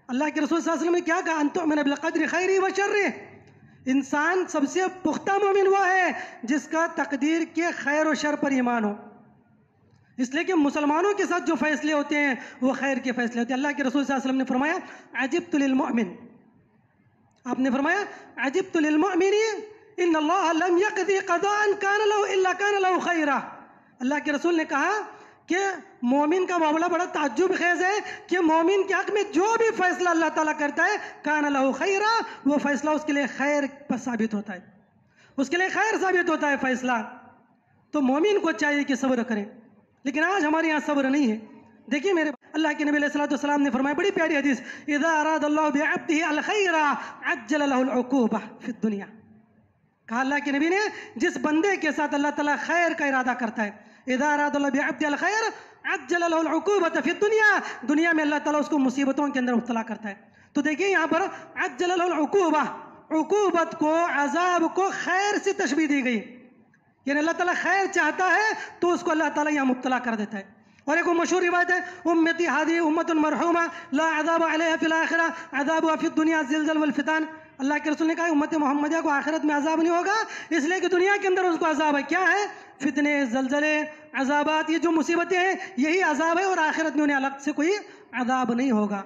अल्लाह के रसूल सल्लल्लाहु अलैहि वसल्लम ने क्या कहा, अंतुमिन बिल क़द्रि खैरिही व शर्रिही। इंसान सबसे पुख्ता मोमिन हुआ है जिसका तकदीर के खैर और शर पर ईमान हो। इसलिए कि मुसलमानों के साथ जो फैसले होते हैं वो खैर के फैसले होते हैं। अल्लाह के रसूल सल्लल्लाहु अलैहि वसल्लम ने फरमाया अजिब्तु लिल मुमिन, आपने फरमाया अजिब्तु लिल मुमिन इन्नल्लाह लम यक़दी क़ज़ाअन कान लहु इल्ला कान लहु खैरा। अल्लाह के रसूल ने कहा कि मोमिन का मामला बड़ा ताज्जुब खेज़ है कि मोमिन के हक़ में जो भी फैसला अल्लाह ताला करता है कान लहु खैरा, वो फैसला उसके लिए खैर पर साबित होता है, उसके लिए खैर साबित होता है फैसला। तो मोमिन को चाहिए कि सब्र करें, लेकिन आज हमारे यहाँ सब्र नहीं है। देखिए मेरे अल्लाह के नबी अलैहिस्सलातु वस्सलाम ने फरमाया, बड़ी प्यारी हदीस, इज़ा अरादल्लाहु बिअब्दिही अल खैरा अज्जल लहुल उक़ूबा फिद दुनिया। कहा अल्लाह के नबी ने, जिस बंदे के साथ अल्लाह ताला खैर का इरादा करता है, इज़ा अरादल्लाहु बिअब्दिही अल खैर अज्जल लहुल उक़ूबा फिद दुनिया, दुनिया में अल्लाह ताला उसको मुसीबतों के अंदर मुब्तला करता है। तो देखिए यहाँ पर अज्जल लहुल उक़ूबा, उक़ूबत को, अज़ाब को खैर से तशबीह दी गई, यानी अल्लाह ताला खैर चाहता है तो उसको अल्लाह ताला यहाँ मुब्तला कर देता है। और एक मशहूर रिवायत है, उम्मती हादी उम्मतुन मरहूमा ला अज़ाब अलैहा फिल आखिरा अज़ाबुहा फिद दुनिया ज़िलज़ल वल फितान। अल्लाह के रसूल ने कहा उम्मत मोहम्मदिया को आखिरत में अज़ाब नहीं होगा, इसलिए कि दुनिया के अंदर उसको अज़ाब है। क्या है? फितने, ज़लज़ले, अज़ाबात, ये जो मुसीबतें हैं यही अज़ाब है, और आखिरत में उन्हें अलग से कोई अज़ाब नहीं होगा।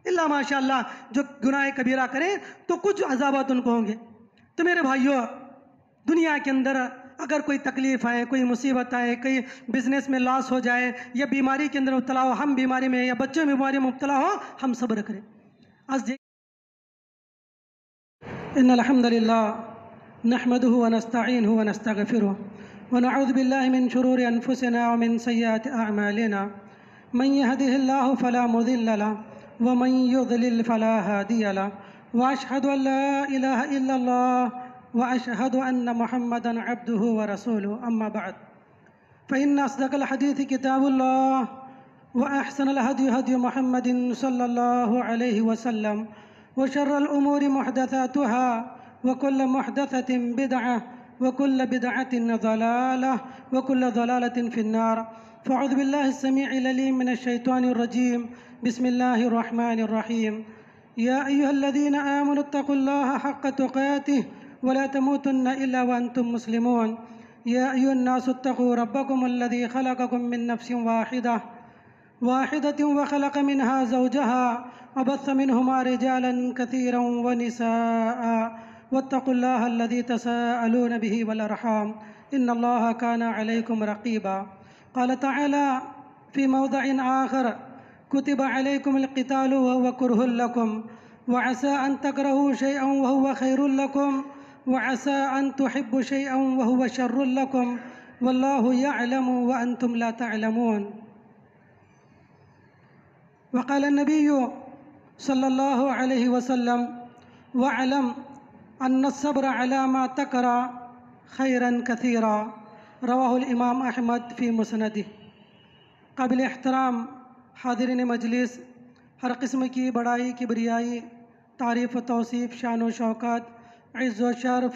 इल्ला माशाअल्लाह, जो गुनाह कबीरा करें तो कुछ अज़ाबात उनको होंगे। तो मेरे भाइयों, दुनिया के अंदर अगर कोई तकलीफ़ आए, कोई मुसीबत आए, कोई बिज़नेस में लॉस हो जाए, या बीमारी के अंदर मुब्तला हो, हम बीमारी में या बच्चों में बीमारी में मुब्तला हो, हम सब्र करें। आज इन्नल हम्दुलिल्लाह नहमदुहु व नस्तईनुहु व नस्तगफिरुहु व नऊज़ु बिल्लाहि मिन शुरूरि अनफुसिना व मिन सय्यिआति अअमालिना मन यहदिहिल्लाहु फला मुदिल्ल लहु व मन युद्लिल फला हादिय लहु व अशहदु अन ला इलाहा इल्लल्लाह व अशहदु अन्न मुहम्मदन अब्दुहु व रसूलुहु अम्मा बअद फ़इन्न अस्दक़ल हदीस किताबुल्लाह व अहसनल हदी हदी मुहम्मदिन सल्लल्लाहु अलैहि वसल्लम व शर्रल उमूरि मुहदसातुहा व कुल्लु मुहदसतिन बिदअह व कुल्लु बिदअतिन ज़लालह व कुल्लु ज़लालतिन फिन्नार। फ़अऊज़ु बिल्लाहि अस्समीइल अलीम मिनश शैतानिर रजीम। बिस्मिल्लाहिर रहमानिर रहीम। या अय्युहल्लज़ीना आमनुत्तक़ुल्लाहा हक़्क़ तुक़ातिह व ला तमूतुन्ना इल्ला व अंतुम मुस्लिमून। या अय्युहन्नासु इत्तक़ू रब्बकुमुल्लज़ी ख़लक़कुम मिन नफ़्सिन वाहिदतिन व ख़लक़ मिनहा ज़ौजहा व बस्स मिनहुमा रिजालन कसीरन व निसाअ वत्तक़ुल्लाहा अल्लज़ी तसाअलून बिही वल अर्हाम इन्नल्लाहा काना अलैकुम रक़ीबा। क़ाल तआला फ़ी मौज़िइन आख़र कुतिबा अलैकुमुल क़ितालु व हुव कुरहुल लकुम व असा अन तकरहू शैअन व हुव खैरुल लकुम व असा अन तुहिब्बु शैअन व हुव शर्रुल लकुम वल्लाहु यअलमु व अंतुम ला तअलमून। वक़ाल नबिय्यु सल्लल्लाहु अलैहि वसल्लम वअलम अन्न सब्र अला मा तकरा खैरन कसीरा। रवाहुल इमाम अहमद फ़ी मुस्नदिह। काबिल एहतराम हाज़िरीन मजलिस, हर किस्म की बड़ाई, किबरियाई, तारीफ़ व तौसीफ़, शान व शौक़त, इज़्ज़ व शर्फ़,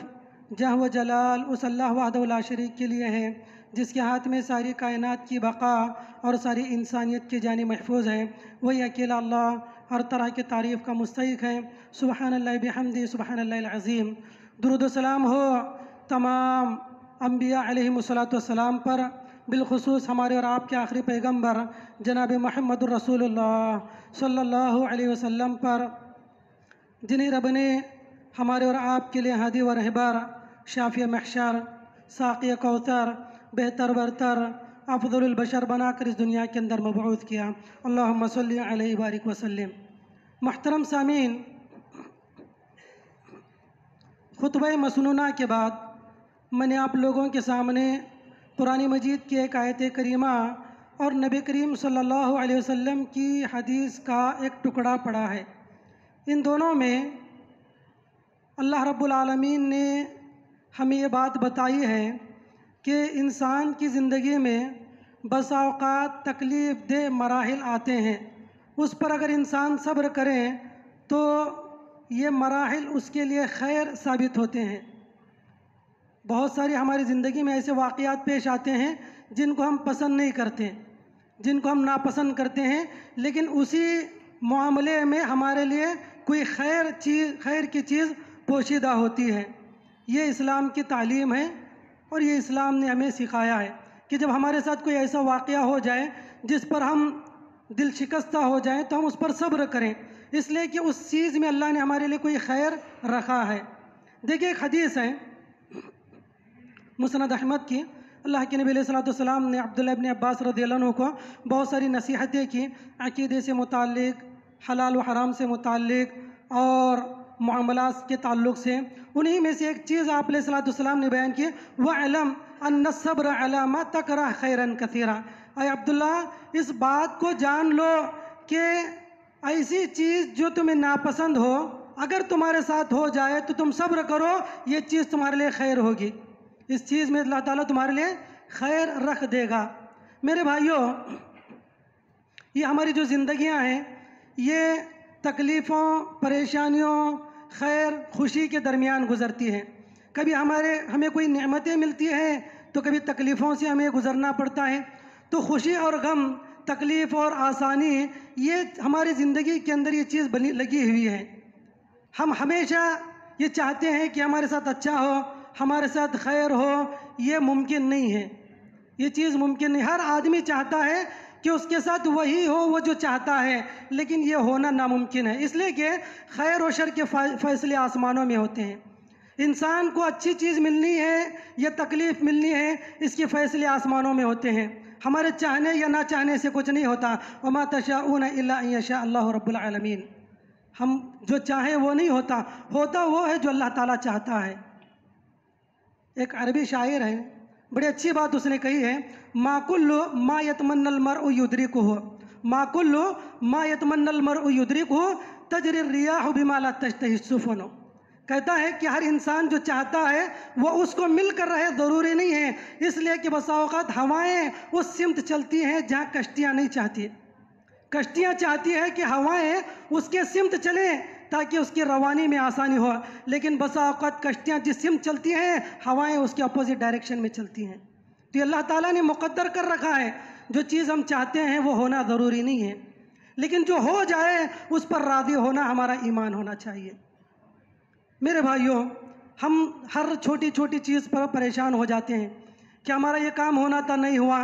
जह व जलाल उस अल्लाह वहदहु ला शरीक के लिए हैं जिसके हाथ में सारी कायनात की बक़ा और सारी इंसानियत की जानी महफूज है। वही अकेला अल्लाह हर तरह की तारीफ़ का मुस्तहिक़ है। सुबहानल्लाह बिहम्दी सुबहानल्लाहिल अज़ीम। दुरूद व सलाम हो तमाम अम्बिया अलैहिमुस्सलातु वस्सलाम पर, बिलखुसूस हमारे और आपके आखिरी पैगम्बर जनाब मुहम्मदुर रसूलुल्लाह सल्लल्लाहु अलैहि वसल्लम पर, जिन्हें रब ने हमारे और आपके लिए हादी व रहबर, शाफ़ी महशर, साक़ी कौसर, बेहतर बरतर, अफ़ज़लुल बशर बनाकर इस दुनिया के अंदर मबऊस किया। अल्लाहुम्मा सल्लि अलैहि बारिक वसल्लिम। मुहतरम सामीन, खुतबा मसनूना के बाद मैंने आप लोगों के सामने कुरान मजीद की एक आयत करीमा और नबी करीम सल्लल्लाहु अलैहि वसल्लम की हदीस का एक टुकड़ा पढ़ा है। इन दोनों में अल्लाह रब्बुल आलमीन ने हमें ये बात बताई है कि इंसान की ज़िंदगी में बस औक़ात तकलीफ़ दे मराहिल आते हैं, उस पर अगर इंसान सब्र करें तो ये मराहिल उसके लिए खैर साबित होते हैं। बहुत सारी हमारी ज़िंदगी में ऐसे वाक़यात पेश आते हैं जिनको हम पसंद नहीं करते, जिनको हम नापसंद करते हैं, लेकिन उसी मामले में हमारे लिए कोई खैर की चीज़ पोशीदा होती है। ये इस्लाम की तालीम है और ये इस्लाम ने हमें सिखाया है कि जब हमारे साथ कोई ऐसा वाक़या हो जाए जिस पर हम दिल शिकस्ता हो जाएं तो हम उस पर सब्र करें, इसलिए कि उस चीज़ में अल्लाह ने हमारे लिए कोई खैर रखा है। देखिए एक हदीस है मुस्नद अहमद की, अल्लाह के नबी अलैहिस्सलाम ने अब्दुल्लाह इब्न अब्बास रज़ियल्लाहु अन्हु को बहुत सारी नसीहतें की, अक़ीदे से मुताल्लिक़, हलाल व हराम से मुताल्लिक़ और मामलात के ताल्लुक़ से। उन्हीं में से एक चीज़ आप अलैहिस्सलाम ने बयान की, वअलम अन्न सब्र अला मा तकरह खैरन कसीरा। अय अब्दुल्ला, इस बात को जान लो कि ऐसी चीज़ जो तुम्हें नापसंद हो अगर तुम्हारे साथ हो जाए तो तुम सब्र करो, ये चीज़ तुम्हारे लिए खैर होगी, इस चीज़ में अल्लाह ताला तुम्हारे लिए खैर रख देगा। मेरे भाइयों, ये हमारी जो ज़िंदगियां हैं ये तकलीफ़ों, परेशानियों, खैर खुशी के दरमियान गुज़रती हैं। कभी हमें कोई नेमतें मिलती हैं तो कभी तकलीफ़ों से हमें गुज़रना पड़ता है। तो खुशी और गम, तकलीफ़ और आसानी, ये हमारी ज़िंदगी के अंदर ये चीज़ लगी हुई है। हम हमेशा ये चाहते हैं कि हमारे साथ अच्छा हो, हमारे साथ खैर हो, ये मुमकिन नहीं है, ये चीज़ मुमकिन नहीं। हर आदमी चाहता है कि उसके साथ वही हो वो जो चाहता है, लेकिन ये होना नामुमकिन है, इसलिए कि खैर और शर के फ़ैसले आसमानों में होते हैं। इंसान को अच्छी चीज़ मिलनी है या तकलीफ़ मिलनी है, इसके फ़ैसले आसमानों में होते हैं। हमारे चाहने या ना चाहने से कुछ नहीं होता। वमा तशाऊन इल्ला अन यशा अल्लाहु रब्बुल आलमीन। हम जो चाहें वो नहीं होता, होता वो है जो अल्लाह ताला चाहता है। एक अरबी शायर है, बड़ी अच्छी बात उसने कही है, माकुल्लु मा यतमन्नल मरउ युद्रिकुहु, माकुल्लु मा यतमन्नल मरउ युद्रिकुहु तजरी रियाहु बिमा ला तश्तही सुफुन। कहता है कि हर इंसान जो चाहता है वो उसको मिलकर रहे, ज़रूरी नहीं है, इसलिए कि बसा औक़ात हवाएँ उस सिमत चलती हैं जहाँ कश्तियाँ नहीं चाहती। कश्तियाँ चाहती है कि हवाएँ उसके सिमत चलें ताकि उसकी रवानी में आसानी हो, लेकिन बसा औक़ात कश्तियाँ जिस सिमत चलती हैं हवाएँ उसके अपोजिट डायरेक्शन में चलती हैं। तो अल्लाह ताला ने मुक़द्दर कर रखा है, जो चीज़ हम चाहते हैं वो होना ज़रूरी नहीं है, लेकिन जो हो जाए उस पर राज़ी होना हमारा ईमान होना चाहिए। मेरे भाइयों, हम हर छोटी छोटी चीज़ पर परेशान हो जाते हैं कि हमारा ये काम होना था नहीं हुआ,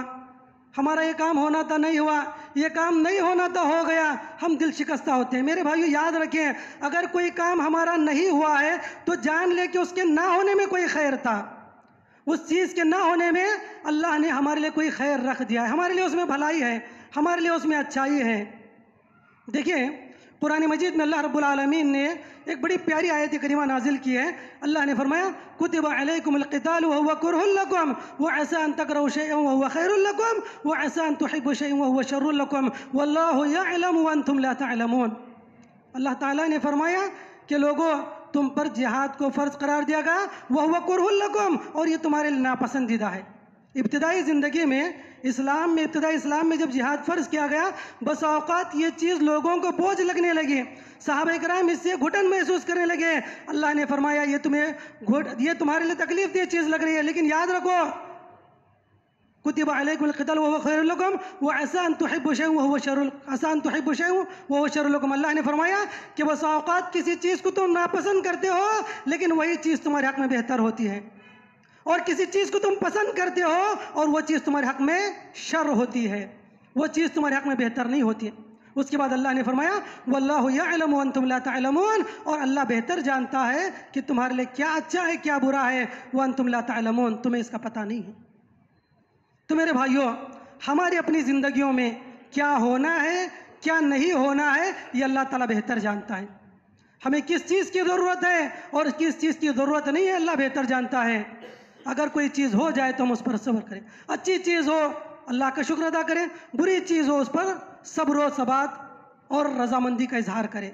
हमारा ये काम होना था नहीं हुआ, ये काम नहीं होना था हो गया, हम दिल शिकस्ता होते हैं। मेरे भाइयों याद रखें, अगर कोई काम हमारा नहीं हुआ है तो जान ले कि उसके ना होने में कोई खैर था, उस चीज़ के ना होने में अल्लाह ने हमारे लिए कोई खैर रख दिया है, हमारे लिए उसमें भलाई है, हमारे लिए उसमें अच्छाई है। देखिए कुरान मजीद में अल्लाह रब्बुल आलमीन ने एक बड़ी प्यारी आयत करीमा नाजिल की है। अल्लाह ने फरमाया, कुतिबा अलैकुमुल क़ितालु वहुवा कुरहुल लकुम व असा अन तकरहु शैअन वहुवा खैरुल लकुम व असा अन तुहिब्बु शैअन वहुवा शर्रुल लकुम वल्लाहु यअलमु व अंतुम ला तअलमून। अल्लाह ताला ने फरमाया कि लोगों, तुम पर जिहाद को फ़र्ज़ करार दिया गया, वहुवा कुरहुल लकुम, और ये तुम्हारे लिए नापसंदीदा है। इब्तिदाई ज़िंदगी में इब्तिदाई इस्लाम में जब जिहाद फ़र्ज़ किया गया, बस औक़ात ये चीज़ लोगों को बोझ लगने लगी, सहाबा किराम इससे घुटन महसूस करने लगे। अल्लाह ने फरमाया ये तुम्हारे लिए तकलीफ़ दी चीज़ लग रही है, लेकिन याद रखो, कुतिबा अलैकुमुल क़िताल वहुवा खैरुल लकुम व असा अन तुहिब्बु शैअन वहुवा शर्रुल लकुम। अल्लाह ने फरमाया कि बस औक़ात किसी चीज़ को तुम नापसंद करते हो, लेकिन वही चीज़ तुम्हारे हक़ में बेहतर होती है, और किसी चीज़ को तुम पसंद करते हो और वो चीज़ तुम्हारे हक़ में शर होती है, वो चीज़ तुम्हारे हक़ में बेहतर नहीं होती। उसके बाद अल्लाह ने फरमाया, वल्लाहु यअलमु व अंतुम ला तअलमून, और अल्लाह बेहतर जानता है कि तुम्हारे लिए क्या अच्छा है क्या बुरा है, व अंतुम ला तअलमून, तुम्हें इसका पता नहीं है। तो मेरे भाइयों, हमारी अपनी ज़िंदगियों में क्या होना है क्या नहीं होना है ये अल्लाह ताला बेहतर जानता है। हमें किस चीज़ की ज़रूरत है और किस चीज़ की ज़रूरत नहीं है अल्लाह बेहतर जानता है। अगर कोई चीज़ हो जाए तो हम उस पर सब्र करें, अच्छी चीज़ हो अल्लाह का शुक्र अदा करें, बुरी चीज़ हो उस पर सब्र व सबात और रज़ामंदी का इजहार करें।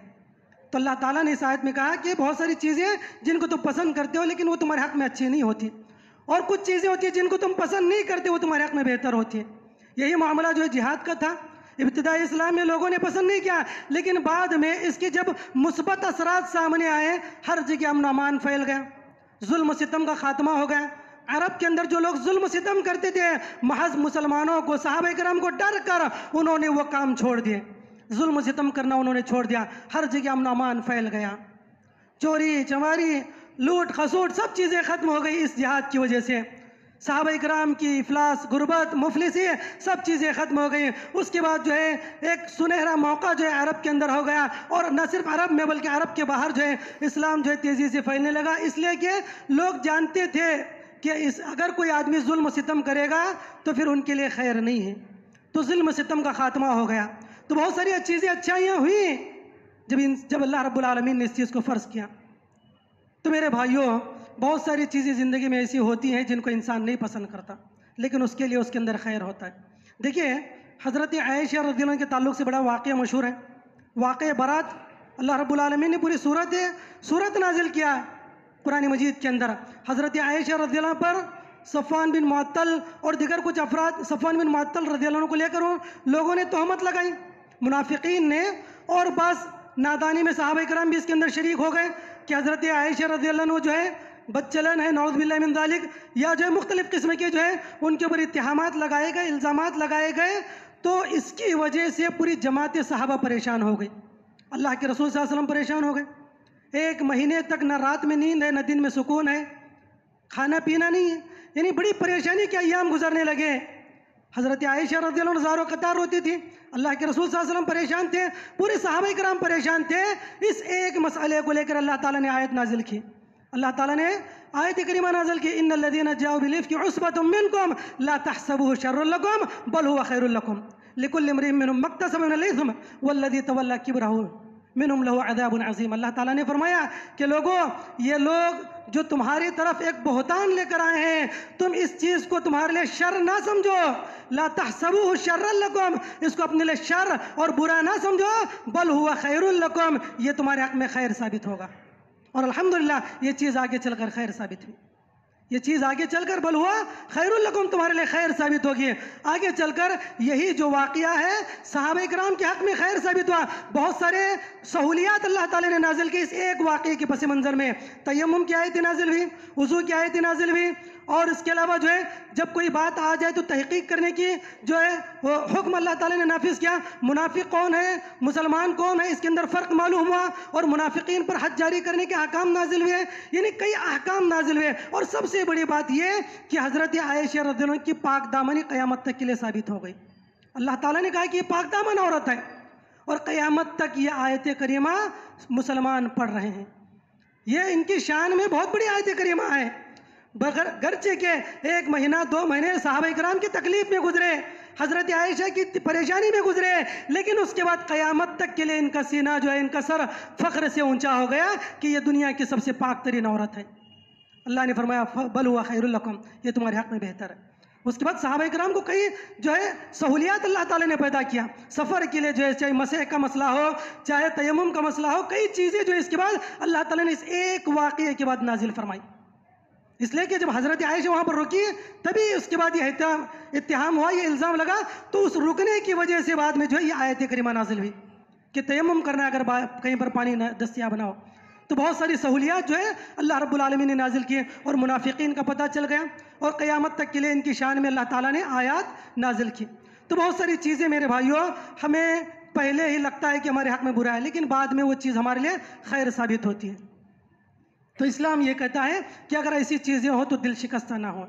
तो अल्लाह ताला ने इस आयत में कहा कि बहुत सारी चीज़ें जिनको तुम पसंद करते हो लेकिन वो तुम्हारे हक़ में अच्छी नहीं होती, और कुछ चीज़ें होती हैं जिनको तुम पसंद नहीं करते वो तुम्हारे हक़ में बेहतर होती है। यही मामला जो है जिहाद का था। इब्तिदाई इस्लाम में लोगों ने पसंद नहीं किया, लेकिन बाद में इसके जब मुस्बत असरात सामने आए, हर जगह अमन अमान फैल गया, जुल्म सितम का खात्मा हो गया। अरब के अंदर जो लोग जुल्म सितम करते थे, महज मुसलमानों को, सहाबा किराम को डर कर उन्होंने वो काम छोड़ दिए। जुल्म सितम करना उन्होंने छोड़ दिया, हर जगह अमन अमान फैल गया। चोरी चमारी लूट खसूट सब चीज़ें ख़त्म हो गई इस जिहाद की वजह से। सहाबा इकराम की इफलास गुर्बत मुफलिसी सब चीज़ें ख़त्म हो गई। उसके बाद जो है एक सुनहरा मौका जो है अरब के अंदर हो गया, और न सिर्फ अरब में बल्कि अरब के बाहर जो है इस्लाम जो है तेज़ी से फैलने लगा, इसलिए कि लोग जानते थे कि अगर कोई आदमी जुल्म सितम करेगा तो फिर उनके लिए खैर नहीं है, तो जुल्म सितम का ख़ात्मा हो गया। तो बहुत सारी चीज़ें अच्छाइयाँ हुई जब अल्लाह रब्बुल आलमीन ने इस चीज़ को फ़र्ज़ किया। तो मेरे भाइयों, बहुत सारी चीज़ें ज़िंदगी में ऐसी होती हैं जिनको इंसान नहीं पसंद करता, लेकिन उसके लिए उसके अंदर खैर होता है। देखिए, हज़रत आयशा रज़ियल्लाहु अन्हा के ताल्लुक़ से बड़ा वाक़या मशहूर है, वाक़या बारात। अल्लाह रब्बुल आलमीन ने पूरी सूरत नाजिल किया कुरान मजीद के अंदर। हज़रत आयशा रज़ियल्लाहु अन्हा पर सफ़वान बिन मुअत्तल और दिगर कुछ अफराद, सफ़वान बिन मुअत्तल रज़ियल्लाहु अन्हु को लेकर लोगों ने तहमत लगाई, मुनाफिकीन ने, और बस नादानी में सहाबा इकराम भी इसके अंदर शरीक हो गए कि हज़रत आयशा रज़ियल्लाहु अन्हा जो है बदचलन है, नौज़ बिल्लाहि मिन ज़ालिक, या जो है मुख्तलिफ़ किस्म के जो है उनके ऊपर इत्तिहामात लगाए गए, इल्ज़ामात लगाए गए। तो इसकी वजह से पूरी जमात सहाबा परेशान हो गई, अल्लाह के रसूल सल्लल्लाहु अलैहि वसल्लम परेशान हो गए। एक महीने तक न रात में नींद है, न दिन में सुकून है, खाना पीना नहीं है, यानी बड़ी परेशानी के अय्याम गुजरने लगे। हज़रत आयशा रज़ियल्लाहु अन्हा ज़ारो कतार रोती थी, अल्लाह के रसूल सल्लल्लाहु अलैहि वसल्लम परेशान थे, पूरे सहाबा इकराम परेशान थे। इस एक मसले को लेकर अल्लाह ताला ने आयत नाजिल की। अल्लाह ताला ने आयत करीमा नाज़िल की, इन्नल्लज़ीना जाऊ बिल-इफ़्की उस्बतुम मिनकुम ला तहसबूहु शर्रन लकुम बल हुवा खैरुल लकुम लिकुल्लि इम्रिइन मिनहुम मक्तसब मिनल इस्म वल्लज़ी तवल्ला किब्रहु मिनहुम लहु अज़ाबुन अज़ीम। अल्लाह ताला ने फरमाया कि लोगों, ये लोग जो तुम्हारी तरफ एक बहतान लेकर आए हैं, तुम इस चीज़ को तुम्हारे लिए शर ना समझो, ला तहसबूहु शर्रन लकुम, इसको अपने लिए शर और बुरा ना समझो, बल हुवा खैरुल लकुम, ये तुम्हारे हक़ में खैर साबित होगा। और अल्हम्दुलिल्लाह ये चीज़ आगे चलकर खैर साबित हुई, ये चीज़ आगे चलकर बल हुआ खैरुल लकुम, तुम्हारे लिए खैर साबित होगी। आगे चलकर यही जो वाक़या है सहाबा इकराम के हक़ में खैर साबित हुआ। बहुत सारे सहूलियात अल्लाह ताला ने नाजिल की इस एक वाक़े के पस मंज़र में। तयम्मुम की आयत नाजिल हुई, वज़ू की आयत नाजिल हुई, और इसके अलावा जो है जब कोई बात आ जाए तो तहक़ीक़ करने की जो है वो हुक्म अल्लाह ताला ने नाफिज़ किया। मुनाफिक कौन है, मुसलमान कौन है, इसके अंदर फ़र्क मालूम हुआ, और मुनाफिकीन पर हद जारी करने के अहकाम नाजिल हुए, यानी कई अहकाम नाजिल हुए। और सबसे बड़ी बात यह कि हज़रत आयशा रज़ियल्लाहु अन्हा की पाक दामनी क़यामत तक के लिए साबित हो गई। अल्लाह ताला ने कहा कि ये पाक दामन औरत है, और क़यामत तक ये आयत करीमा मुसलमान पढ़ रहे हैं। ये इनकी शान में बहुत बड़ी आयत करीमा है। गर्चे के 1 महीना 2 महीने सहाबा इकराम की तकलीफ में गुजरे, हज़रत आयशा की परेशानी में गुजरे, लेकिन उसके बाद क़यामत तक के लिए इनका सीना जो है, इनका सर फ़ख्र से ऊंचा हो गया कि ये दुनिया की सबसे पाक तरीन औरत है। अल्लाह ने फरमाया बल हुआ खैरुल लकुम, ये तुम्हारे हक़ में बेहतर है। उसके बाद सहाबा इकराम को कई जो है सहूलियात अल्लाह ताला ने पैदा किया सफ़र के लिए, जो है चाहे मसह का मसला हो, चाहे तयम्मुम का मसला हो, कई चीज़ें जो इसके बाद अल्लाह ताला ने इस एक वाक़ये के बाद नाजिल फरमाई। इसलिए कि जब हज़रत आयशा वहाँ पर रुकी, तभी उसके बाद ये इत्तिहाम हुआ, ये इल्ज़ाम लगा, तो उस रुकने की वजह से बाद में जो है ये आयत करीमा नाजिल हुई कि तयम्मुम करना अगर कहीं पर पानी दस्तियाब ना हो। तो बहुत सारी सहूलियात जो है अल्लाह रब्बुल आलमीन ने नाजिल किए, और मुनाफिकीन का पता चल गया, और क़यामत तक के लिए इनकी शान में अल्लाह ताला ने आयात नाजिल की। तो बहुत सारी चीज़ें मेरे भाइयों हमें पहले ही लगता है कि हमारे हक़ में बुरा है, लेकिन बाद में वो चीज़ हमारे लिए खैर साबित होती है। तो इस्लाम ये कहता है कि अगर ऐसी चीज़ें हो तो दिल शिकस्ता ना हो,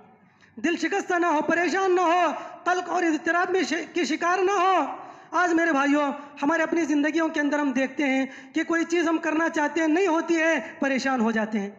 दिल शिकस्ता ना हो, परेशान ना हो, तल्क और इज़्तिराब में की शिकार ना हो। आज मेरे भाइयों हमारे अपनी ज़िंदगियों के अंदर हम देखते हैं कि कोई चीज़ हम करना चाहते हैं, नहीं होती है, परेशान हो जाते हैं,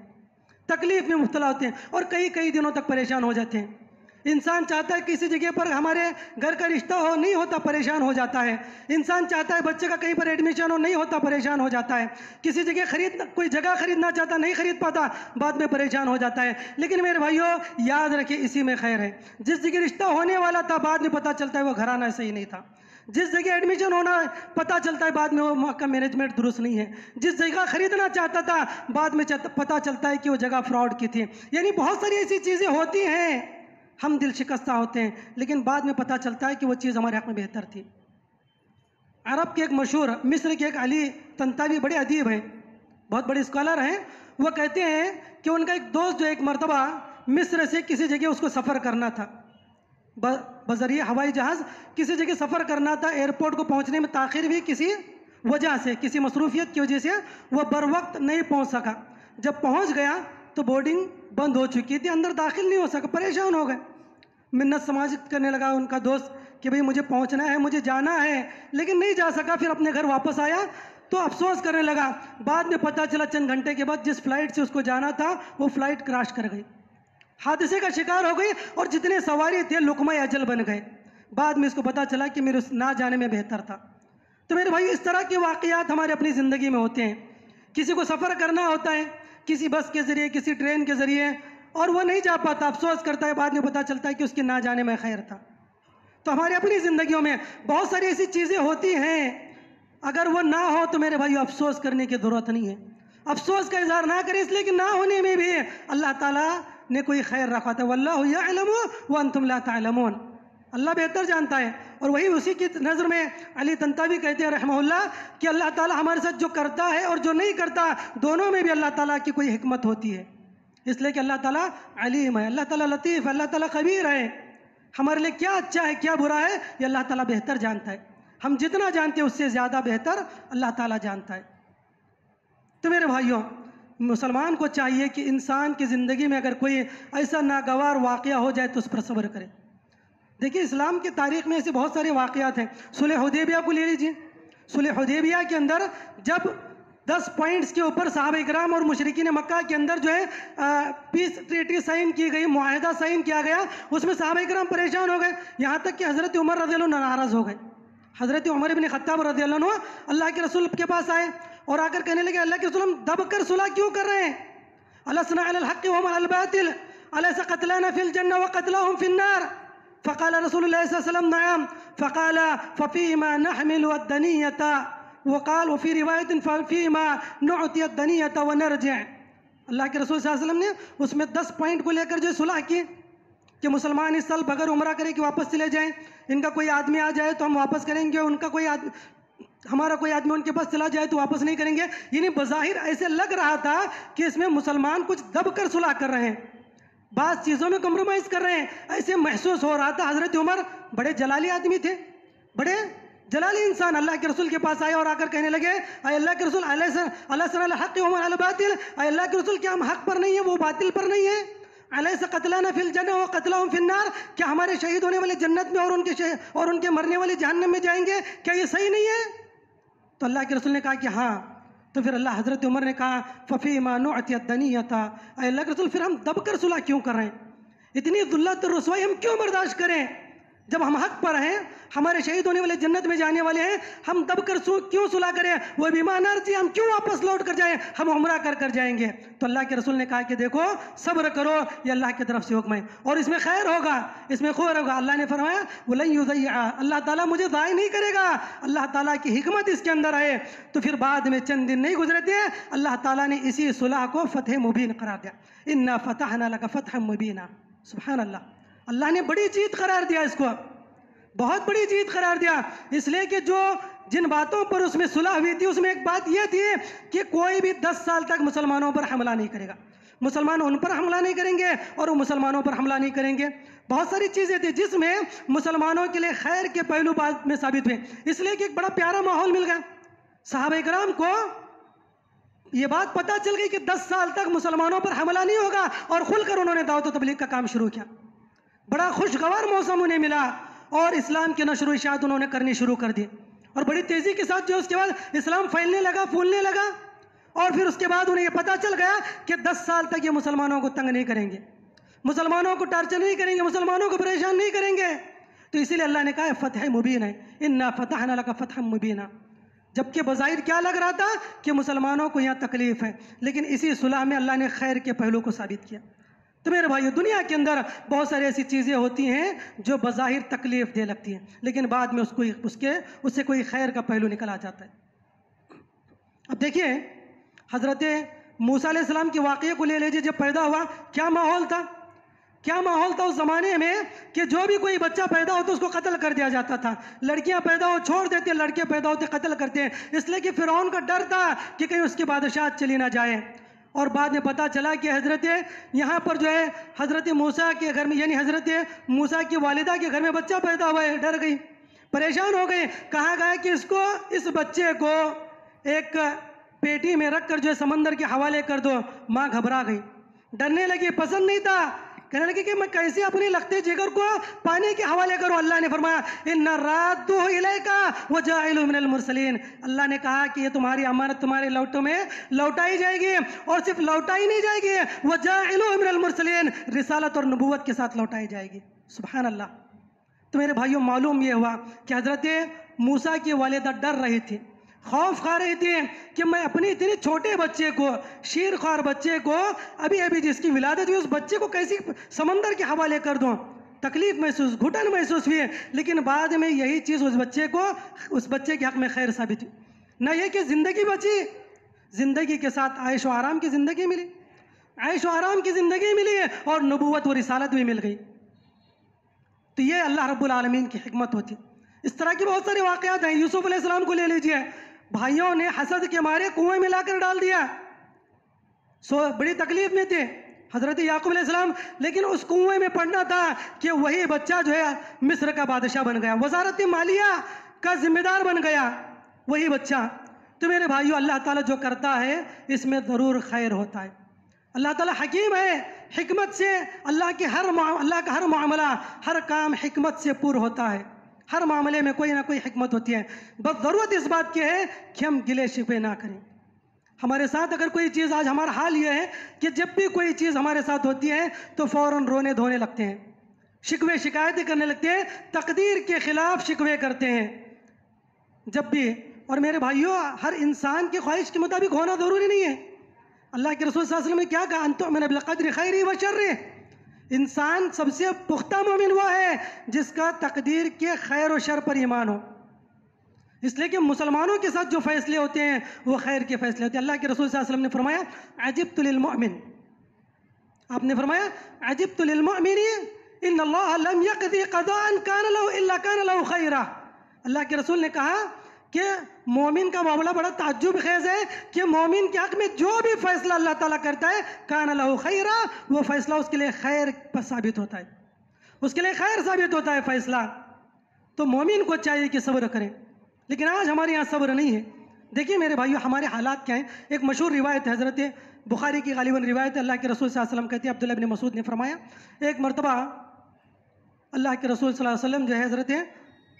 तकलीफ़ में मुब्तला होते हैं, और कई दिनों तक परेशान हो जाते हैं। इंसान चाहता है किसी जगह पर हमारे घर का रिश्ता हो, नहीं होता, परेशान हो जाता है। इंसान चाहता है बच्चे का कहीं पर एडमिशन हो, नहीं होता, परेशान हो जाता है। किसी जगह कोई जगह खरीदना चाहता, नहीं खरीद पाता, बाद में परेशान हो जाता है। लेकिन मेरे भाइयों याद रखिए, इसी में खैर है। जिस जगह रिश्ता होने वाला था, बाद में पता चलता है वो घराना सही नहीं था। जिस जगह एडमिशन होना पता चलता है, बाद में वो का मैनेजमेंट दुरुस्त नहीं है। जिस जगह खरीदना चाहता था, बाद में पता चलता है कि वो जगह फ्रॉड की थी। यानी बहुत सारी ऐसी चीज़ें होती हैं, हम दिल शिकस्ता होते हैं, लेकिन बाद में पता चलता है कि वो चीज़ हमारे हक़ में बेहतर थी। अरब के एक मशहूर, मिस्र के एक अली तंतावी बड़े अदीब हैं, बहुत बड़े स्कॉलर हैं। वो कहते हैं कि उनका एक दोस्त जो एक मरतबा मिस्र से किसी जगह उसको सफ़र करना था, बजरिए हवाई जहाज़ किसी जगह सफ़र करना था, एयरपोर्ट को पहुंचने में ताख़िर भी किसी वजह से, किसी मसरूफियत की वजह से वह बर वक्त नहीं पहुंच सका। जब पहुंच गया तो बोर्डिंग बंद हो चुकी थी, अंदर दाखिल नहीं हो सका, परेशान हो गए। मिन्नत समाज करने लगा उनका दोस्त कि भाई मुझे पहुंचना है, मुझे जाना है, लेकिन नहीं जा सका। फिर अपने घर वापस आया तो अफसोस करने लगा। बाद में पता चला चंद घंटे के बाद जिस फ्लाइट से उसको जाना था वो फ्लाइट क्रैश कर गई, हादसे का शिकार हो गई और जितने सवारी थे लुकमा अजल बन गए। बाद में इसको पता चला कि मेरे ना जाने में बेहतर था। तो मेरे भाई इस तरह के वाक़यात हमारे अपनी ज़िंदगी में होते हैं। किसी को सफ़र करना होता है किसी बस के ज़रिए, किसी ट्रेन के ज़रिए, और वह नहीं जा पाता, अफसोस करता है, बाद में पता चलता है कि उसके ना जाने में खैर था। तो हमारी अपनी ज़िंदगियों में बहुत सारी ऐसी चीज़ें होती हैं, अगर वो ना हो तो मेरे भाई अफसोस करने की ज़रूरत नहीं है। अफसोस का इज़हार ना करें, इसलिए कि ना होने में भी अल्लाह ताला ने कोई खैर रखा था। वल्लाहु यअलमु व अंतुम ला तअलमून, अल्लाह बेहतर जानता है। और वही उसी की नज़र में अली तंतावी कहते हैं रहमहुल्लाह कि अल्लाह ताला हमारे साथ जो करता है और जो नहीं करता, दोनों में भी अल्लाह ताला की कोई हिकमत होती है। इसलिए कि अल्लाह ताला अलीम है, अल्लाह ताला लतीफ़, अल्लाह ताला खबीर है। हमारे लिए क्या अच्छा है क्या बुरा है ये अल्लाह ताला बेहतर जानता है। हम जितना जानते हैं उससे ज़्यादा बेहतर अल्लाह ताला जानता है। तो मेरे भाइयों, मुसलमान को चाहिए कि इंसान की ज़िंदगी में अगर कोई ऐसा नागवार वाक़या हो जाए तो उस पर सब्र करे। देखिए, इस्लाम की तारीख़ में ऐसे बहुत सारे वाक़यात हैं। सुलह हुदैबिया को ले लीजिए। सुलह हुदैबिया के अंदर जब 10 पॉइंट्स के ऊपर सहाबा इकराम और मुशरिकीन मक्का के अंदर जो है पीस ट्रीटी साइन की गई, मुआहदा साइन किया गया, उसमें सहाबा इकराम परेशान हो गए। यहाँ तक कि हज़रत उमर रज़ियल्लाहु अन्हु नाराज़ हो गए। हज़रत उमर इब्न खत्ताब रज़ियल्लाहु अन्हु अल्लाह के रसूल के पास आए और आकर कहने लगे, अल्लाह के रसूल हम दब कर सुलह क्यों कर रहे हैं? अलस्ना अलल हक़्क़ि व हम अलल बातिल अलैसा क़त्लाना फ़िल जन्नह व क़त्लहुम फ़िन नार। फ़क़ाल रसूलुल्लाह सल्लल्लाहु अलैहि वसल्लम नअम फ़क़ाल फ़फ़ीमा नहमिलु अद-दनियता वक़ाल व फ़ी रिवायतिन फ़फ़ीमा नुअति अद-दनियता व नरजिअ। अल्लाह के रसूल सल्लल्लाहु अलैहि वसल्लम ने उसमें 10 पॉइंट को लेकर जो सुलह की कि मुसलमान इस साल बगैर उम्रा करे कि वापस चले जाएं, इनका कोई आदमी आ जाए तो हम वापस करेंगे, उनका कोई हमारा कोई आदमी उनके पास चला जाए तो वापस नहीं करेंगे। यानी बज़ाहिर ऐसे लग रहा था कि इसमें मुसलमान कुछ दब कर सुलह कर रहे हैं, बाज़ चीज़ों में कम्प्रोमाइज़ कर रहे हैं, ऐसे महसूस हो रहा था। हज़रत उमर बड़े जलाली आदमी थे, बड़े जलाली इंसान अल्लाह के रसूल के पास आए और आकर कहने लगे, अल्लाह के रसूल अलैसा हक़्क़ि व हम अलल बातिल, अल्लाह के रसूल क्या हम हक़ पर नहीं है वो बातिल पर नहीं है? अलैसा क़त्लाना फ़िल जन्नह व क़त्लहुम फ़िन नार, क्या हमारे शहीद होने वाले जन्नत में और उनके मरने वाले जहन्नम में जाएंगे? क्या ये सही नहीं है? तो अल्लाह के रसूल ने कहा कि हाँ। तो फिर अल्लाह हज़रत उमर ने कहा फ़फ़ीमा नुअति अद-दनियता, अल्लाह के रसूल फिर हम दब कर सुलह क्यों कर रहे हैं? इतनी दुल्लत और रुसवाई हम क्यों बर्दाश्त करें? जब हम हक़ पर हैं, हमारे शहीद होने वाले जन्नत में जाने वाले हैं, हम दब कर क्यों सुलह करें? वह बीमा नर्जी, हम क्यों वापस लौट कर जाएं? हम उम्रा कर जाएंगे। तो अल्लाह के रसूल ने कहा कि देखो सब्र करो, ये अल्लाह की तरफ से हुक्म है और इसमें खैर होगा, इसमें खैर होगा। अल्लाह ने फरमाया वलन युज़य्या, अल्लाह ताला मुझे दाई नहीं करेगा, अल्लाह ताला की हिकमत इसके अंदर है। तो फिर बाद में चंद दिन नहीं गुजरे थे, अल्लाह ताला ने इसी सुलह को फ़तह मुबीन करार दिया। इन्ना फ़तहना लका फ़तहन मुबीना। सुभान अल्लाह, अल्लाह ने बड़ी जीत करार दिया, इसको बहुत बड़ी जीत करार दिया। इसलिए कि जो जिन बातों पर उसमें सुलह हुई थी उसमें एक बात यह थी कि कोई भी 10 साल तक मुसलमानों पर हमला नहीं करेगा, मुसलमान उन पर हमला नहीं करेंगे और वो मुसलमानों पर हमला नहीं करेंगे। बहुत सारी चीज़ें थी जिसमें मुसलमानों के लिए खैर के पहलू बाद में साबित हुए। इसलिए कि एक बड़ा प्यारा माहौल मिल गया। सहाबा इकराम को ये बात पता चल गई कि 10 साल तक मुसलमानों पर हमला नहीं होगा और खुलकर उन्होंने दावत व तबलीग का काम शुरू किया। बड़ा खुशगवार मौसम उन्हें मिला और इस्लाम की नशर व इशाअत उन्होंने करनी शुरू कर दी और बड़ी तेज़ी के साथ जो उसके बाद इस्लाम फैलने लगा, फूलने लगा। और फिर उसके बाद उन्हें ये पता चल गया कि 10 साल तक ये मुसलमानों को तंग नहीं करेंगे, मुसलमानों को टार्चर नहीं करेंगे, मुसलमानों को परेशान नहीं करेंगे। तो इसीलिए अल्लाह ने कहा फ़तह मुबीन है, इन्ना फ़तहना लका फ़तहन मुबीना। जबकि बज़ाहिर क्या लग रहा था कि मुसलमानों को यहाँ तकलीफ़ है, लेकिन इसी सुलह में अल्लाह ने खैर के पहलू को साबित किया। तो मेरे भाइयों, दुनिया के अंदर बहुत सारी ऐसी चीज़ें होती हैं जो बज़ाहिर तकलीफ़ दे लगती हैं, लेकिन बाद में उससे कोई खैर का पहलू निकल आ जाता है। अब देखिए, हज़रत मूसा अलैहिस्सलाम के वाक़ये को ले लीजिए। जब पैदा हुआ क्या माहौल था, क्या माहौल था उस ज़माने में कि जो भी कोई बच्चा पैदा होता उसको कत्ल कर दिया जाता था। लड़कियां पैदा हो छोड़ देते, लड़के पैदा होते कत्ल करते हैं, इसलिए कि फ़िरौन का डर था कि कहीं उसकी बादशाहत चली ना जाए। और बाद में पता चला कि हज़रत यहाँ पर जो है हज़रत मूसा के घर में, यानी हज़रत मूसा की वालिदा के घर में बच्चा पैदा हुआ है। डर गई, परेशान हो गए। कहा गया कि इस बच्चे को एक पेटी में रख कर जो है समंदर के हवाले कर दो। माँ घबरा गई, डरने लगी, पसंद नहीं था। कहने लगी कि मैं कैसे अपने लगते जिगर को पानी के हवाले करूँ। अल्लाह ने फरमाया इन्ना राद्दूहु इलैका व जाइलुहु मिनल मुरसलीन। अल्लाह ने कहा कि ये तुम्हारी अमानत तुम्हारे लौटों में लौटाई जाएगी, और सिर्फ लौटाई नहीं जाएगी, व जाइलुहु मिनल मुरसलीन, रिसालत और नबूवत के साथ लौटाई जाएगी। सुभान अल्लाह। तो मेरे भाइयों, मालूम ये हुआ कि हज़रत मूसा की वालिदा डर रही थी, खौफ खा रही थी कि मैं अपने इतने छोटे बच्चे को, शीर ख्वार बच्चे को, अभी अभी जिसकी विलादत हुई, उस बच्चे को कैसे समंदर के हवाले कर दूं। तकलीफ महसूस, घुटन महसूस हुई। लेकिन बाद में यही चीज़ उस बच्चे के हक़ में खैर साबित हुई। न ये कि ज़िंदगी बची, ज़िंदगी के साथ ऐश व आराम की ज़िंदगी मिली, ऐश व आराम की ज़िंदगी मिली, और नबूवत व रिसालत भी मिल गई। तो ये अल्लाह रब्बुल आलमीन की हिकमत होती। इस तरह के बहुत सारे वाक़यात हैं। यूसुफ अलैहिस्सलाम को ले लीजिए, भाइयों ने हसद के मारे कुएं में लाकर डाल दिया। बड़ी तकलीफ में थे हज़रत याकूब अलैहिस्सलाम, लेकिन उस कुएं में पड़ना था कि वही बच्चा जो है मिस्र का बादशाह बन गया, वज़ारत मालिया का जिम्मेदार बन गया वही बच्चा। तो मेरे भाइयों, अल्लाह ताला जो करता है इसमें ज़रूर खैर होता है। अल्लाह ताला हकीम है, हिकमत से अल्लाह का हर मामला, हर काम हिकमत से पूर्ण होता है। हर मामले में कोई ना कोई हिकमत होती है। बस ज़रूरत इस बात की है कि हम गिले शिकवे ना करें। हमारे साथ अगर कोई चीज़, आज हमारा हाल ये है कि जब भी कोई चीज़ हमारे साथ होती है तो फ़ौरन रोने धोने लगते हैं, शिकवे शिकायतें करने लगते हैं, तकदीर के ख़िलाफ़ शिकवे करते हैं जब भी। और मेरे भाइयों, हर इंसान की ख्वाहिश के मुताबिक होना ज़रूरी नहीं है। अल्लाह के रसूल सल्लल्लाहु अलैहि वसल्लम ने क्या कहा, अंतुमिन बिल क़द्रि खैरिही व शर्रिही। इंसान सबसे पुख्ता मोमिन हुआ है जिसका तकदीर के खैर और शर पर ईमान हो। इसलिए कि मुसलमानों के साथ जो फैसले होते हैं वो खैर के फैसले होते हैं। अल्लाह के रसूल सल्लल्लाहु अलैहि वसल्लम ने फरमाया अजिब्तु लिल मुमिन, आपने फरमाया अजिब्तु लिल मुमिन इन्नल्लाह लम यक़दी क़ज़ाअन कान लहु इल्ला कान लहु खैरा। अल्लाह के रसूल ने कहा कि मोमिन का मामला बड़ा ताज्जुब खेज़ है कि मोमिन के हक़ में जो भी फैसला अल्लाह ताला करता है कान लहु खैरा, वो फैसला उसके लिए खैर पर साबित होता है, उसके लिए खैर साबित होता है फैसला। तो मोमिन को चाहिए कि सब्र करें, लेकिन आज हमारे यहाँ सब्र नहीं है। देखिए मेरे भाइयों, हमारे हालात क्या हैं। एक मशहूर रिवायत है, हज़रत बुखारी की गालिबन रिवायत है। अल्लाह के रसूल सल्लल्लाहु अलैहि वसल्लम कहते हैं, अब्दुल्लाह इब्न मसूद ने फरमाया, एक मरतबा अल्लाह के रसूल सल्लल्लाहु अलैहि वसल्लम जो है हज़रत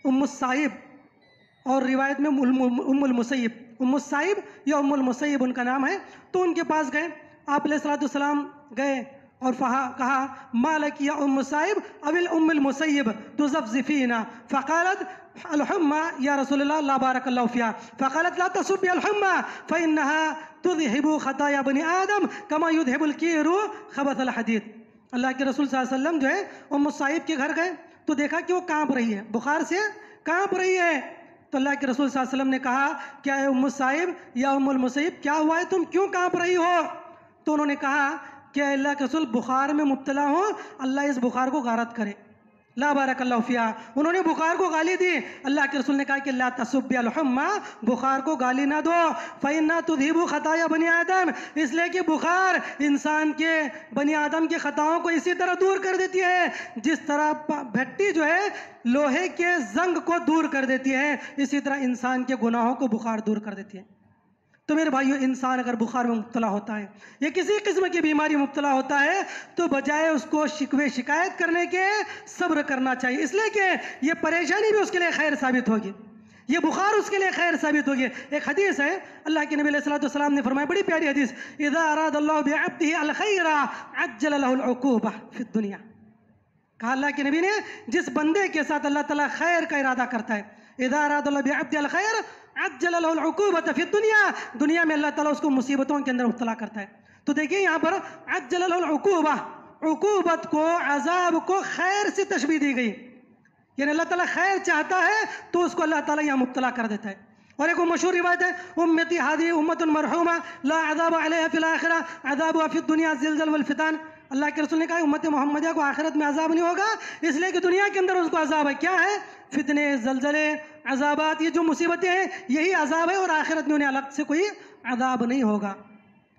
उम्मुस साहिब, और रिवायत में उम्मुल मुसय्यब, उम्मुस साहिब या उम्मुल मुसय्यब उनका नाम है, तो उनके पास गए। आप अलैहिस्सलाम गए और कहा मालक या उम्मुस साहिब अविल उम्मुल मुसय्यब तुज़फ़ज़िफ़ीना, फ़क़ालत अल-हुम्मा या रसूलल्लाह ला बारकल्लाहु फ़िहा, फ़क़ालत ला तसुब्बी अल-हुम्मा फ़इन्नहा तुज़हिबु ख़ताया बनी आदम कमा युज़हिबुल कीरू ख़बथल हदीद। अल्लाह के रसूल सल्लल्लाहु अलैहि वसल्लम जो है उम्मुस साहिब के घर गए तो देखा कि वो काँप रही है, बुखार से काँप रही है। तो अल्लाह के रसूल सल्लल्लाहु अलैहि वसल्लम ने कहा, क्या है उम्मुस साहिब या उम्मुल मुसय्यब, क्या हुआ है, तुम क्यों काँप रही हो? तो उन्होंने कहा कि अल्लाह के रसूल बुखार में मुब्तला हो, अल्लाह इस बुखार को गारत करे, ला बारकल्लाहु फ़िहा। उन्होंने बुखार को गाली दी। अल्लाह के रसूल ने कहा कि ला तसुब्बी अल-हुम्मा, बुखार को गाली ना दो, फ़इन्ना तुज़हिबु ख़ताया बनी आदम, इसलिए कि बुखार इंसान के, बनी आदम के ख़ताओं को इसी तरह दूर कर देती है जिस तरह भट्टी जो है लोहे के जंग को दूर कर देती है, इसी तरह इंसान के गुनाहों को बुखार दूर कर देती है। तो मेरे भाइयों, इंसान अगर बुखार में मुब्तला होता है या किसी किस्म की बीमारी मुब्तला होता है तो बजाय उसको शिकवे शिकायत करने के सब्र करना चाहिए, इसलिए कि ये परेशानी भी उसके लिए खैर साबित होगी, ये बुखार उसके लिए खैर साबित होगी। एक हदीस है, अल्लाह के नबी अलैहि सलाम ने फरमाया, बड़ी प्यारी हदीस, इज़ा अरादल्लाहु बिअब्दिही अल-खैरा अज्जल लहुल उक़ूबा फिद दुनिया। कहा अल्लाह के नबी ने, जिस बंदे के साथ अल्लाह ताला खैर का इरादा करता है, इज़ा अरादल्लाहु बिअब्दिही अल-खैर अज्जल लहुल उक़ूबता फिद दुनिया, दुनिया में अल्लाह ताला उसको मुसीबतों के अंदर मुब्तला करता है। तो देखिए यहाँ पर अज्जल लहुल उक़ूबा, उक़ूबत को, अज़ाब को खैर से तशबीह दी गई, यानी अल्लाह ताला खैर चाहता है तो उसको अल्लाह ताला यहाँ मुब्तला कर देता है। और एक मशहूर रिवायत है, उम्मती हादी उम्मतुन मरहूमा ला अज़ाब अलैहा फिल आखिरा अज़ाबुहा फिद दुनिया ज़िलज़ल वल फितान। अल्लाह के रसूल ने कहा उम्मत मोहम्मदिया को आखिरत में अज़ाब नहीं होगा, इसलिए कि दुनिया के अंदर उसको अज़ाब है। क्या है? फितने, जलजले, अज़ाबात, ये जो मुसीबतें हैं यही अज़ाब है, और आखिरत में उन्हें अलग से कोई अज़ाब नहीं होगा।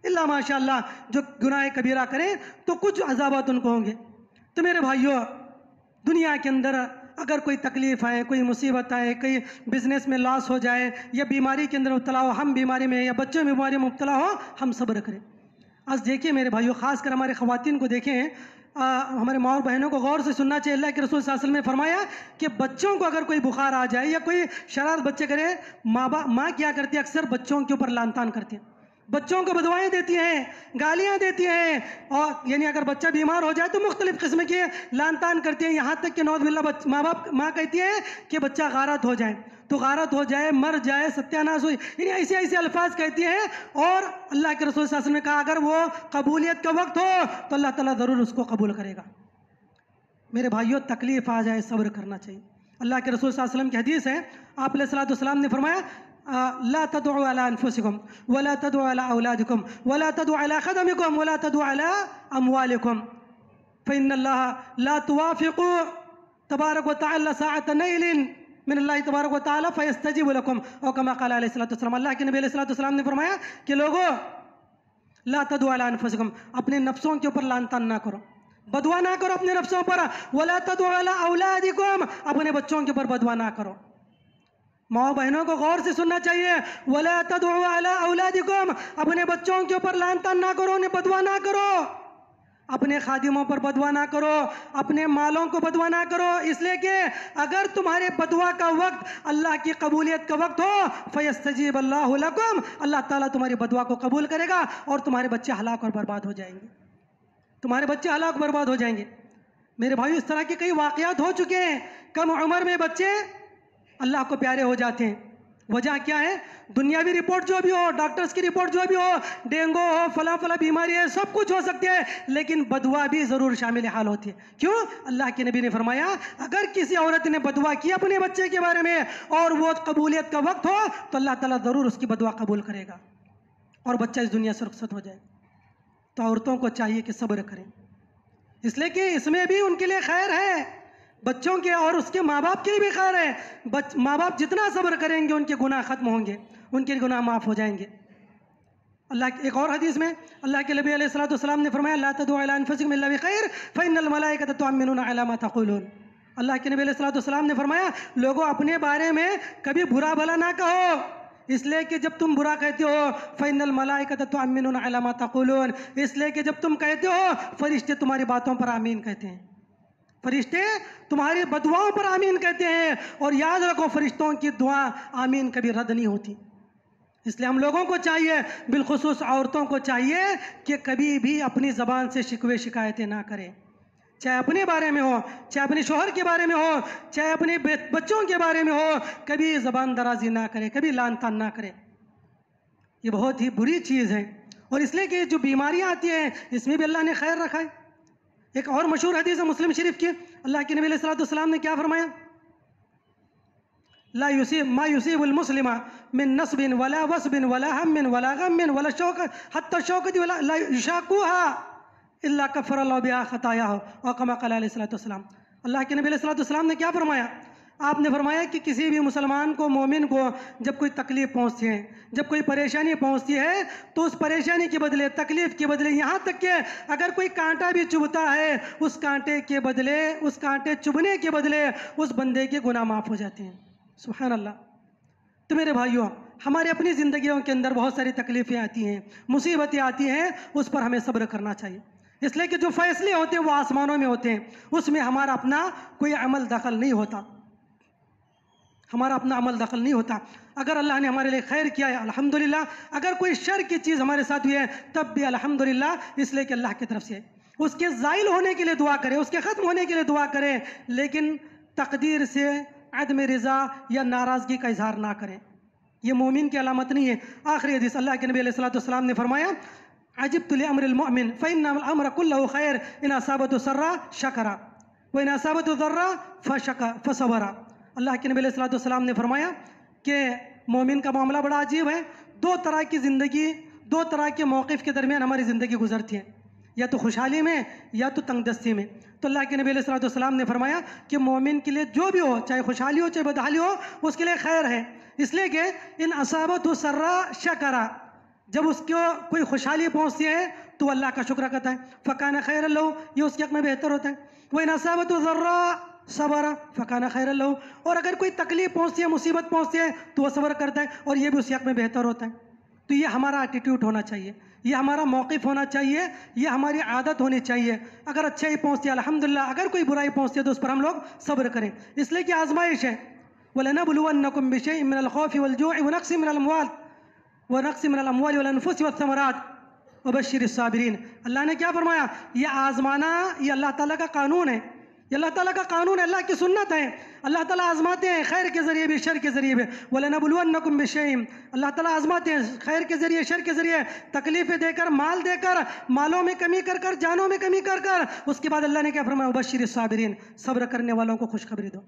इल्ला माशाअल्लाह, जो गुनाह कबीरा करें तो कुछ अज़ाबात उनको होंगे। तो मेरे भाइयों, दुनिया के अंदर अगर कोई तकलीफ़ आए, कोई मुसीबत आए, कोई बिज़नेस में लॉस हो जाए या बीमारी के अंदर मुब्तला हो, हम बीमारी में या बच्चों में बीमारी में मुब्तला हो, हम सब्र करें। आज देखिए मेरे भाइयों, ख़ासकर हमारे ख़वातीन को देखें, हमारे माँ और बहनों को गौर से सुनना चाहिए। अल्लाह के रसूल सल्लल्लाहु अलैहि वसल्लम ने फरमाया कि बच्चों को अगर कोई बुखार आ जाए या कोई शरारत बच्चे करे, माँ क्या करती है, अक्सर बच्चों के ऊपर लान तान करती है, बच्चों को बदवाएं देती हैं, गालियाँ देती हैं, और यानी अगर बच्चा बीमार हो जाए तो मुख्तलिफ़ किस्म के लान तान करती हैं। यहाँ तक कि नौज़ुबिल्लाह माँ कहती है कि बच्चा गारत हो जाए, तो गारत हो जाए, मर जाए, सत्यानाश हो, यानी ऐसे ऐसे अल्फाज कहती हैं। और अल्लाह के रसूल सल्लल्लाहु अलैहि वसल्लम ने कहा अगर वो कबूलियत का वक्त हो तो अल्लाह ताला ज़रूर उसको कबूल करेगा। मेरे भाइयों, तकलीफ़ आ जाए सब्र करना चाहिए। अल्लाह के रसूल सल्लल्लाहु अलैहि वसल्लम की हदीस है, आप अलैहिस्सलातु वस्सलाम ने फरमाया ला तदउ अला अनफुसिकुम वला तदउ अला औलादिकुम वला तदउ अला खदमिकुम वला तदउ अला अमवालिकुम फ़इन्नल्लाह ला तुवाफ़िक़ु तबारक व तआला साअतन नैलिन मिन अल्लाह तबारक व तआला फ़यस्तजीबु लकुम औ कमा क़ाल अलैहिस्सलातु वस्सलाम। अल्लाह के नबी अलैहिस्सलातु वस्सलाम ने फरमाया कि लोगों, ला तदउ अला अनफुसिकुम, अपने नफ्सों के ऊपर लान तान ना करो, बदुआ ना करो अपने नफ्सों पर, वला तदउ अला औलादिकुम, अपने बच्चों के ऊपर बदुआ ना करो। माँ बहनों को गौर से सुनना चाहिए, वला तदउ अला औलादिकुम, अपने बच्चों के ऊपर लान तान ना करो, उन्हें बदुआ ना करो, अपने खादिमों पर बदुआ ना करो, अपने मालों को बदुआ ना करो, इसलिए कि अगर तुम्हारे बदुआ का वक्त अल्लाह की कबूलियत का वक्त हो, फ़यस्तजीब अल्लाहु लकुम, अल्लाह ताला तुम्हारी बदुआ को कबूल करेगा और तुम्हारे बच्चे हलाक और बर्बाद हो जाएंगे, तुम्हारे बच्चे हलाक बर्बाद हो जाएंगे। मेरे भाई, इस तरह के कई वाक़यात हो चुके हैं, कम उम्र में बच्चे अल्लाह को प्यारे हो जाते हैं। वजह क्या है? दुनियावी रिपोर्ट जो भी हो, डॉक्टर्स की रिपोर्ट जो भी हो, डेंगू हो, फला फला बीमारी है, सब कुछ हो सकती है, लेकिन बदुआ भी ज़रूर शामिल हाल होती है। क्यों? अल्लाह के नबी ने फरमाया अगर किसी औरत ने बदुआ की अपने बच्चे के बारे में और वो कबूलियत का वक्त हो तो अल्लाह ताला ज़रूर उसकी बदुआ कबूल करेगा और बच्चा इस दुनिया से रुखसत हो जाएगा। तो औरतों को चाहिए कि सब्र करें, इसलिए कि इसमें भी उनके लिए खैर है, बच्चों के और उसके माँ बाप के लिए भी खैर है। माँ बाप जितना सब्र करेंगे उनके गुनाह ख़त्म होंगे, उनके गुनाह माफ़ हो जाएंगे। अल्लाह एक और हदीस में अल्लाह के नबी अलैहिस्सलातु वस्सलाम ने फरमाया ला तदउ अला अनफुसिकुम इल्ला बिखैर फ़इन्नल मलाइकता तुअम्मिनुना अला मा तक़ूलून। अल्लाह के नबी अलैहिस्सलातु वस्सलाम ने फरमाया लोगों, अपने बारे में कभी बुरा भला ना कहो, इसलिए कि जब तुम बुरा कहते हो फ़इन्नल मलाइकता तुअम्मिनुना अला मा तक़ूलून, इसलिए कि जब तुम कहते हो फरिश्ते तुम्हारी बातों पर आमीन कहते हैं, फरिश्ते तुम्हारी बदुआओं पर आमीन कहते हैं। और याद रखो, फरिश्तों की दुआ आमीन कभी रद्द नहीं होती। इसलिए हम लोगों को चाहिए, बिलखुसूस औरतों को चाहिए कि कभी भी अपनी ज़बान से शिकवे शिकायतें ना करें, चाहे अपने बारे में हो, चाहे अपने शोहर के बारे में हो, चाहे अपने बच्चों के बारे में हो, कभी ज़बान दराजी ना करें, कभी लान तान ना करें। ये बहुत ही बुरी चीज़ है। और इसलिए कि जो बीमारियाँ आती हैं इसमें भी अल्लाह ने खैर रखा है। एक और मशहूर हदीस है मुस्लिम शरीफ की, अल्लाह के नबी अलैहिस्सलातु वस्सलाम ने क्या फरमाया, ला युसीब मा युसीबुल मुस्लिमा मिन नस्बिन वला वस्बिन वला हम्मिन वला गम्मिन वला शौकत हत्ता शौकती वला ला युशाकुहा इल्ला कफ़रल्लाहु बिहा खतायाहु व कमा क़ाल अलैहिस्सलातु वस्सलाम। अल्लाह के नबी अलैहिस्सलातु वस्सलाम ने क्या फरमाया? आपने फरमाया कि किसी भी मुसलमान को, मोमिन को जब कोई तकलीफ़ पहुँचती है, जब कोई परेशानी पहुँचती है, तो उस परेशानी के बदले, तकलीफ़ के बदले, यहाँ तक कि अगर कोई कांटा भी चुभता है, उस कांटे के बदले, उस कांटे चुभने के बदले उस बंदे के गुनाह माफ़ हो जाते हैं। सुभान अल्लाह। तो मेरे भाइयों, हमारे अपनी ज़िंदगियों के अंदर बहुत सारी तकलीफ़ें आती हैं, मुसीबतें आती हैं, उस पर हमें सब्र करना चाहिए। इसलिए कि जो फ़ैसले होते हैं वो आसमानों में होते हैं, उसमें हमारा अपना कोई अमल दखल नहीं होता, हमारा अपना अमल दखल नहीं होता। अगर अल्लाह ने हमारे लिए खैर किया है अल्हम्दुलिल्लाह, अगर कोई शर की चीज़ हमारे साथ हुई है तब भी अल्हम्दुलिल्लाह, इसलिए कि अल्लाह की तरफ से उसके ज़ाइल होने के लिए दुआ करें, उसके ख़त्म होने के लिए दुआ करें, लेकिन तकदीर से अदम रिज़ा या नाराज़गी का इजहार ना करें। ये मोमिन की अलामत नहीं है। आखिरी हदीस, अल्लाह के नबी अलैहिस्सलातु वस्सलाम ने फरमाया अजिब्तु लिअम्रिल मुअमिन फ़इन्नल अम्र कुल्लहु खैर इन असाबतहु सर्रा शकरा व इन असाबतहु ज़र्रा फसबरा। अल्लाह के नबी अलैहिस्सलातु वस्सलाम ने फरमाया कि मोमिन का मामला बड़ा अजीब है। दो तरह की ज़िंदगी, दो तरह के मौक़िफ़ के दरमियान हमारी ज़िंदगी गुजरती है, या तो खुशहाली में या तो तंगदस्ती में। तो अल्लाह के नबी अलैहिस्सलातु वस्सलाम ने फरमाया कि मोमिन के लिए जो भी हो, चाहे खुशहाली हो चाहे बदहाली हो, उसके लिए खैर है। इसलिए कि इन असाबतहु सर्रा शकरा, जब उसको कोई खुशहाली पहुँचती है तो अल्लाह का शुक्र करता है, फ़काना खैर लहू, ये उसके हक़ में बेहतर होता है। वही नसाबत ज़र्रा सब्र फ़काना खैर लहू, और अगर कोई तकलीफ़ पहुँचती है, मुसीबत पहुँचती है तो वह सब्र करता है और ये भी उसके हक़ में बेहतर होता है। तो ये हमारा एटीट्यूड होना चाहिए, ये हमारा मौक़िफ़ होना चाहिए, ये हमारी आदत होनी चाहिए। अगर अच्छाई पहुँचती है अल्हम्दुलिल्लाह, अगर कोई बुराई पहुँचती है तो उस पर हम लोग सब्र करें, इसलिए कि आज़माइश है। वलनबलुवन्नकुम बिशैइन मिनल खौफि वल जू'i व नक़्सिन मिनल अमवाल वल अनफुसि वथ थमरात वबश्शिरिस साबिरीन। अल्लाह ने क्या फरमाया? ये आज़माना ये अल्लाह ताला का कानून है, ये अल्लाह ताला का कानून है, अल्लाह की सुन्नत है। अल्लाह ताला आज़माते हैं खैर के ज़रिए भी, शर के ज़रिए भी। वलनबलुवन्नकुम बिशैइन, अल्लाह ताला आज़माते हैं खैर के ज़रिए, शर के ज़रिए, तकलीफ़ें देकर, माल देकर, मालों में कमी कर कर, जानों में कमी कर कर। उसके बाद अल्लाह ने क्या फरमाया? वबश्शिरिस साबिरीन, सब्र करने वालों को खुशखबरी दो,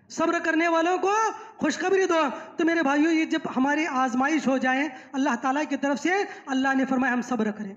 सब्र करने वालों को खुशखबरी दो। तो मेरे भाइयों, ये जब हमारी आजमाइश हो जाए अल्लाह ताला की तरफ से, अल्लाह ने फरमाया हम सब्र करें,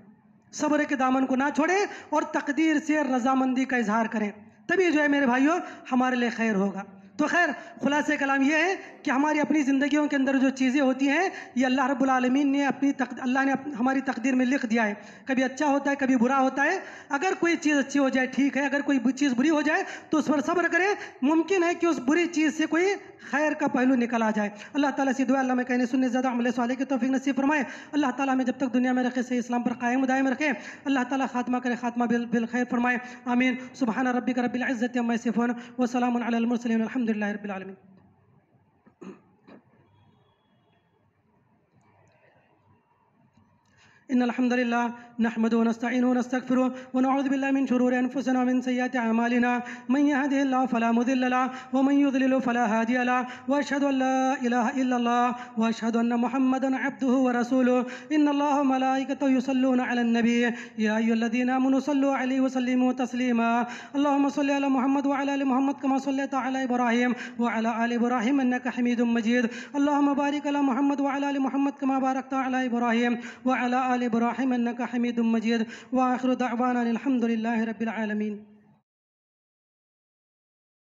सब्र के दामन को ना छोड़ें और तकदीर से रजामंदी का इजहार करें, तभी जो है मेरे भाइयों हमारे लिए खैर होगा। तो खैर खुलासे कलाम ये है कि हमारी अपनी ज़िंदगियों के अंदर जो चीज़ें होती हैं ये अल्लाह रब्बुल आलमीन ने अल्लाह ने हमारी तकदीर में लिख दिया है। कभी अच्छा होता है, कभी बुरा होता है। अगर कोई चीज़ अच्छी हो जाए ठीक है, अगर कोई चीज़ बुरी हो जाए तो उस पर सब्र करें। मुमकिन है कि उस बुरी चीज़ से कोई खैर का पहलू निकल आ जाए। अल्लाह ताला से दुआ, अल्लाह में कहने सुनने ज़्यादा अमल साले की तौफीक नसीब फरमाए। अल्लाह ताला हमें जब तक दुनिया में रखे सही इस्लाम पर कायम दायम रखे। अल्लाह ताला खात्मा करे, खात्मा बिल खैर फरमाए, आमीन। सुबहान रब्बिका रब्बिल इज़्ज़ति अम्मा यसिफून व सलामुन अलल मुरसलीन वल्हम्दुलिल्लाहि रब्बिल आलमीन। इन्नल हम्दुलिल्लाह नहमदुहु व नस्तईनुहु व नस्तगफिरुहु व नऊज़ु बिल्लाहि मिन शुरूरि अनफुसिना व मिन सय्यिआति अमालिना मन यहदिहिल्लाहु फला मुदिल्ल लहु व मन युद्लिलहु फला हादिय लहु व अशहदु अन ला इलाहा इल्लल्लाह व अशहदु अन्न मुहम्मदन अब्दुहु व रसूलुहु। इन्नल्लाहा व मलाइकतहु युसल्लूना अलन नबी या अय्युहल्लज़ीना आमनु सल्लु अलैहि व सल्लिमू तस्लीमा। अल्लाहुम्मा सल्लि अला मुहम्मद व अला आलि मुहम्मद कमा सल्लैता अला इब्राहीम व अला आलि इब्राहीम इन्नका हमीदुम मजीद। अल्लाहुम्मा बारिक अला मुहम्मद व अला आलि मुहम्मद कमा बारकता अला इब्राहीम व अला आलि इब्राहीम इन्नका हमीदुम मजीद। व आखिरु दअवाना अनिल हम्दुलिल्लाहि रब्बिल आलमीन।